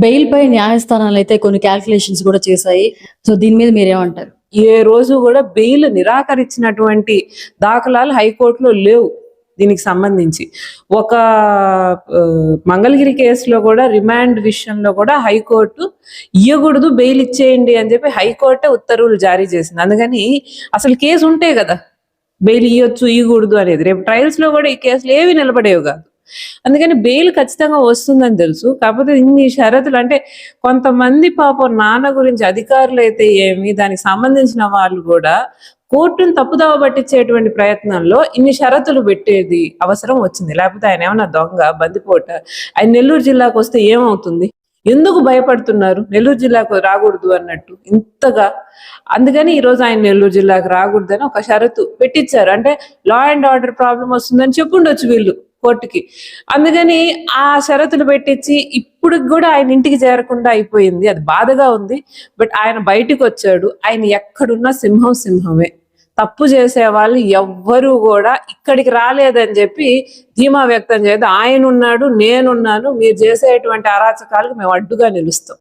Bail పై న్యాయస్థానాలు అయితే కొన్ని క్యాల్కులేషన్స్ కూడా చేశాయి. సో దీని మీద మీరేమంటారు? ఏ రోజు కూడా బెయిల్ నిరాకరించినటువంటి దాఖలాలు హైకోర్టులో లేవు. దీనికి సంబంధించి ఒక మంగళగిరి కేసులో కూడా రిమాండ్ విషయంలో కూడా హైకోర్టు ఇయ్యకూడదు, బెయిల్ ఇచ్చేయండి అని చెప్పి హైకోర్టే ఉత్తర్వులు జారీ చేసింది. అందుకని అసలు కేసు ఉంటే కదా బెయిల్ ఇవ్వచ్చు ఇవ్వకూడదు అనేది. రేపు ట్రయల్స్ లో కూడా ఈ కేసులు ఏవి నిలబడేవి కాదు. అందుకని బెయిల్ ఖచ్చితంగా వస్తుందని తెలుసు. కాకపోతే ఇన్ని షరతులు అంటే కొంతమంది పాపం నాన్న గురించి అధికారులు అయితే ఏమి, దానికి సంబంధించిన వాళ్ళు కూడా కోర్టును తప్పుదావ పట్టించేటువంటి ప్రయత్నంలో ఇన్ని షరతులు పెట్టేది అవసరం వచ్చింది. లేకపోతే ఆయన ఏమన్నా దొంగ, బందిపోట? ఆయన నెల్లూరు జిల్లాకు వస్తే ఏమవుతుంది? ఎందుకు భయపడుతున్నారు నెల్లూరు జిల్లాకు రాకూడదు అన్నట్టు ఇంతగా? అందుకని ఈరోజు ఆయన నెల్లూరు జిల్లాకు రాకూడదని ఒక షరతు పెట్టించారు. అంటే లా అండ్ ఆర్డర్ ప్రాబ్లం వస్తుందని చెప్పుండొచ్చు వీళ్ళు కోర్టుకి. అందుకని ఆ షరతులు పెట్టించి ఇప్పుడు కూడా ఆయన ఇంటికి చేరకుండా అయిపోయింది. అది బాధగా ఉంది. బట్ ఆయన బయటికి వచ్చాడు. ఆయన ఎక్కడున్నా సింహం సింహమే. తప్పు చేసే వాళ్ళు ఎవ్వరూ కూడా ఇక్కడికి రాలేదని చెప్పి ధీమా వ్యక్తం చేయదు. ఆయన ఉన్నాడు, నేనున్నాను, మీరు చేసేటువంటి అరాచకాలకు మేము అడ్డుగా నిలుస్తాం.